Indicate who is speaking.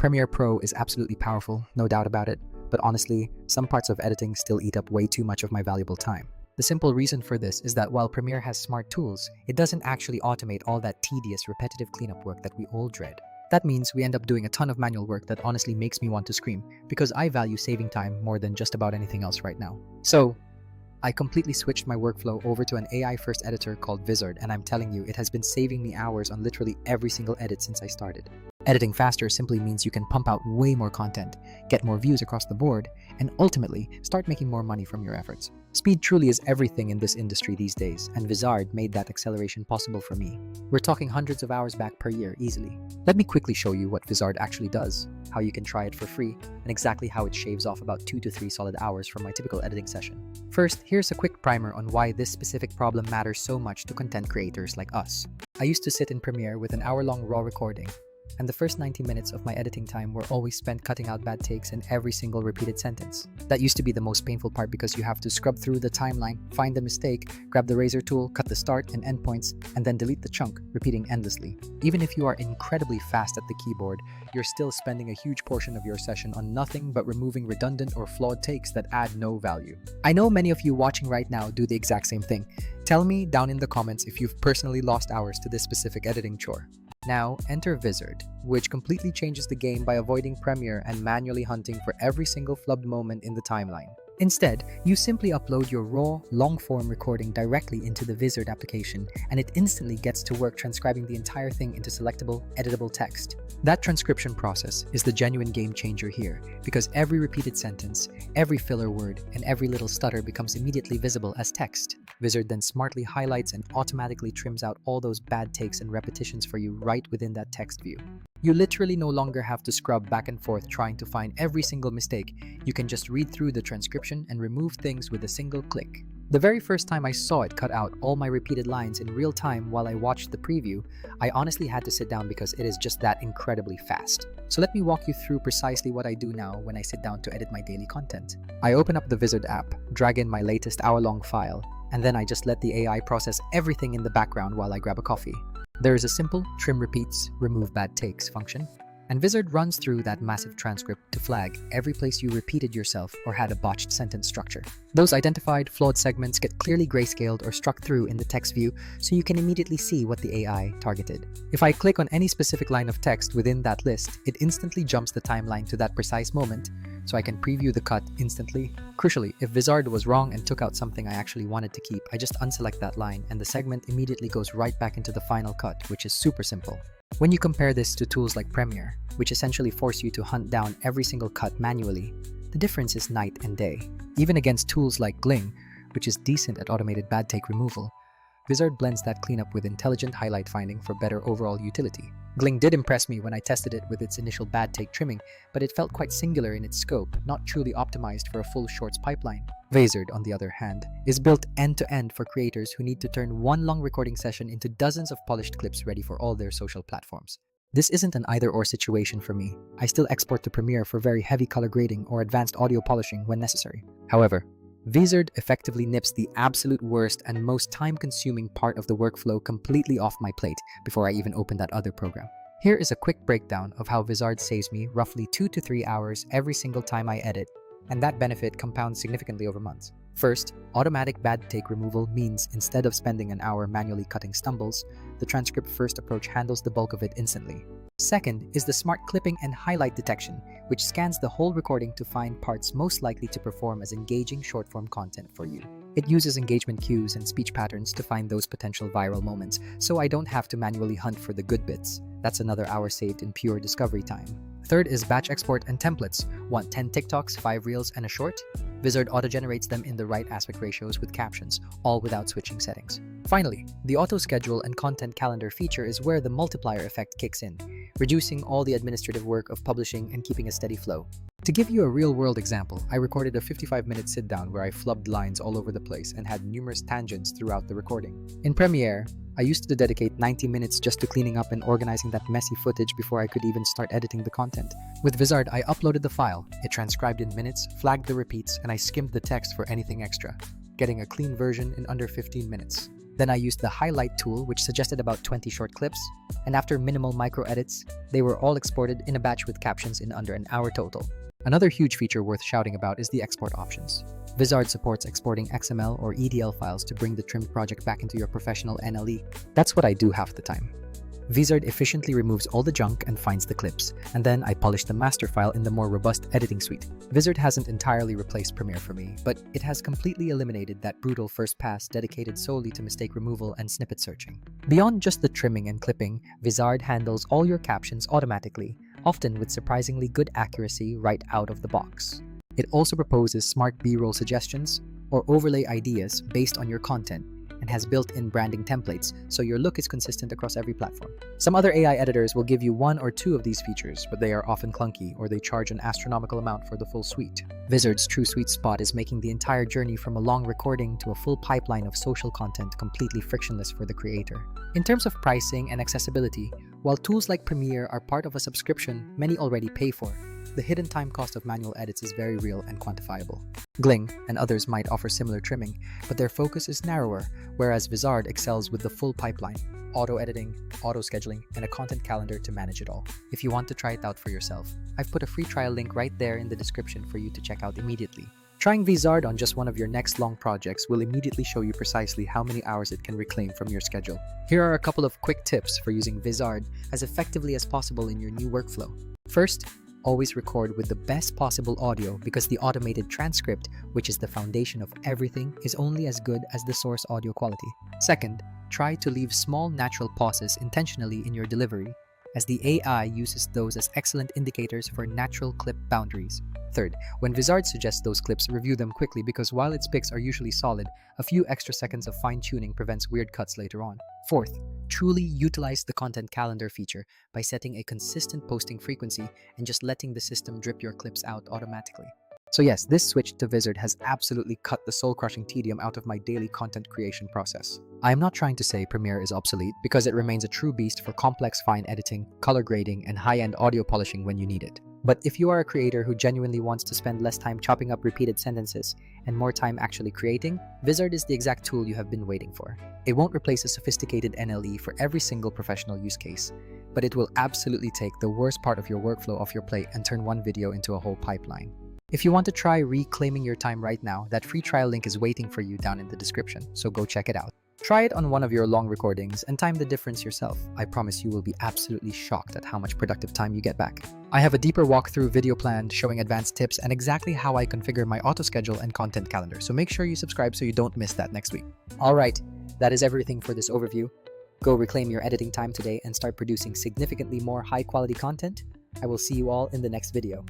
Speaker 1: Premiere Pro is absolutely powerful, no doubt about it, but honestly, some parts of editing still eat up way too much of my valuable time. The simple reason for this is that while Premiere has smart tools, it doesn't actually automate all that tedious, repetitive cleanup work that we all dread. That means we end up doing a ton of manual work that honestly makes me want to scream, because I value saving time more than just about anything else right now. So, I completely switched my workflow over to an AI-first editor called Vizard, and I'm telling you, it has been saving me hours on literally every single edit since I started. Editing faster simply means you can pump out way more content, get more views across the board, and ultimately start making more money from your efforts. Speed truly is everything in this industry these days, and Vizard made that acceleration possible for me. We're talking hundreds of hours back per year easily. Let me quickly show you what Vizard actually does, how you can try it for free, and exactly how it shaves off about 2 to 3 solid hours from my typical editing session. First, here's a quick primer on why this specific problem matters so much to content creators like us. I used to sit in Premiere with an hour-long raw recording, and the first 90 minutes of my editing time were always spent cutting out bad takes in every single repeated sentence. That used to be the most painful part because you have to scrub through the timeline, find the mistake, grab the razor tool, cut the start and end points, and then delete the chunk, repeating endlessly. Even if you are incredibly fast at the keyboard, you're still spending a huge portion of your session on nothing but removing redundant or flawed takes that add no value. I know many of you watching right now do the exact same thing. Tell me down in the comments if you've personally lost hours to this specific editing chore. Now, enter Vizard, which completely changes the game by avoiding Premiere and manually hunting for every single flubbed moment in the timeline. Instead, you simply upload your raw, long-form recording directly into the Vizard application, and it instantly gets to work transcribing the entire thing into selectable, editable text. That transcription process is the genuine game changer here, because every repeated sentence, every filler word, and every little stutter becomes immediately visible as text. Vizard then smartly highlights and automatically trims out all those bad takes and repetitions for you right within that text view. You literally no longer have to scrub back and forth trying to find every single mistake. You can just read through the transcription and remove things with a single click. The very first time I saw it cut out all my repeated lines in real time while I watched the preview, I honestly had to sit down because it is just that incredibly fast. So let me walk you through precisely what I do now when I sit down to edit my daily content. I open up the Vizard app, drag in my latest hour-long file, and then I just let the AI process everything in the background while I grab a coffee. There is a simple trim repeats, remove bad takes function, and Vizard runs through that massive transcript to flag every place you repeated yourself or had a botched sentence structure. Those identified flawed segments get clearly grayscaled or struck through in the text view so you can immediately see what the AI targeted. If I click on any specific line of text within that list, it instantly jumps the timeline to that precise moment, so I can preview the cut instantly. Crucially, if Vizard was wrong and took out something I actually wanted to keep, I just unselect that line and the segment immediately goes right back into the final cut, which is super simple. When you compare this to tools like Premiere, which essentially force you to hunt down every single cut manually, the difference is night and day. Even against tools like Gling, which is decent at automated bad take removal, Vizard blends that cleanup with intelligent highlight finding for better overall utility. Gling did impress me when I tested it with its initial bad take trimming, but it felt quite singular in its scope, not truly optimized for a full shorts pipeline. Vizard, on the other hand, is built end-to-end for creators who need to turn one long recording session into dozens of polished clips ready for all their social platforms. This isn't an either-or situation for me. I still export to Premiere for very heavy color grading or advanced audio polishing when necessary. However, Vizard effectively nips the absolute worst and most time-consuming part of the workflow completely off my plate before I even open that other program. Here is a quick breakdown of how Vizard saves me roughly 2 to 3 hours every single time I edit, and that benefit compounds significantly over months. First, automatic bad take removal means instead of spending an hour manually cutting stumbles, the transcript-first approach handles the bulk of it instantly. Second is the smart clipping and highlight detection, which scans the whole recording to find parts most likely to perform as engaging short-form content for you. It uses engagement cues and speech patterns to find those potential viral moments, so I don't have to manually hunt for the good bits. That's another hour saved in pure discovery time. Third is batch export and templates. Want 10 TikToks, 5 Reels, and a short? Vizard auto-generates them in the right aspect ratios with captions, all without switching settings. Finally, the auto-schedule and content calendar feature is where the multiplier effect kicks in, reducing all the administrative work of publishing and keeping a steady flow. To give you a real-world example, I recorded a 55-minute sit-down where I flubbed lines all over the place and had numerous tangents throughout the recording. In Premiere, I used to dedicate 90 minutes just to cleaning up and organizing that messy footage before I could even start editing the content. With Vizard, I uploaded the file, it transcribed in minutes, flagged the repeats, and I skimmed the text for anything extra, getting a clean version in under 15 minutes. Then I used the highlight tool, which suggested about 20 short clips, and after minimal micro edits, they were all exported in a batch with captions in under an hour total. Another huge feature worth shouting about is the export options. Vizard supports exporting XML or EDL files to bring the trimmed project back into your professional NLE. That's what I do half the time. Vizard efficiently removes all the junk and finds the clips, and then I polish the master file in the more robust editing suite. Vizard hasn't entirely replaced Premiere for me, but it has completely eliminated that brutal first pass dedicated solely to mistake removal and snippet searching. Beyond just the trimming and clipping, Vizard handles all your captions automatically, often with surprisingly good accuracy right out of the box. It also proposes smart B-roll suggestions or overlay ideas based on your content, and has built-in branding templates, so your look is consistent across every platform. Some other AI editors will give you one or two of these features, but they are often clunky or they charge an astronomical amount for the full suite. Vizard's true sweet spot is making the entire journey from a long recording to a full pipeline of social content completely frictionless for the creator. In terms of pricing and accessibility, while tools like Premiere are part of a subscription many already pay for, the hidden time cost of manual edits is very real and quantifiable. Gling and others might offer similar trimming, but their focus is narrower, whereas Vizard excels with the full pipeline, auto-editing, auto-scheduling, and a content calendar to manage it all. If you want to try it out for yourself, I've put a free trial link right there in the description for you to check out immediately. Trying Vizard on just one of your next long projects will immediately show you precisely how many hours it can reclaim from your schedule. Here are a couple of quick tips for using Vizard as effectively as possible in your new workflow. First, always record with the best possible audio because the automated transcript, which is the foundation of everything, is only as good as the source audio quality. Second, try to leave small natural pauses intentionally in your delivery, as the AI uses those as excellent indicators for natural clip boundaries. Third, when Vizard suggests those clips, review them quickly because while its picks are usually solid, a few extra seconds of fine-tuning prevents weird cuts later on. Fourth, truly utilize the content calendar feature by setting a consistent posting frequency and just letting the system drip your clips out automatically. So yes, this switch to Vizard has absolutely cut the soul-crushing tedium out of my daily content creation process. I am not trying to say Premiere is obsolete because it remains a true beast for complex fine editing, color grading, and high-end audio polishing when you need it. But if you are a creator who genuinely wants to spend less time chopping up repeated sentences and more time actually creating, Vizard is the exact tool you have been waiting for. It won't replace a sophisticated NLE for every single professional use case, but it will absolutely take the worst part of your workflow off your plate and turn one video into a whole pipeline. If you want to try reclaiming your time right now, that free trial link is waiting for you down in the description, so go check it out. Try it on one of your long recordings and time the difference yourself. I promise you will be absolutely shocked at how much productive time you get back. I have a deeper walkthrough video planned showing advanced tips and exactly how I configure my auto schedule and content calendar, so make sure you subscribe so you don't miss that next week. Alright, that is everything for this overview. Go reclaim your editing time today and start producing significantly more high quality content. I will see you all in the next video.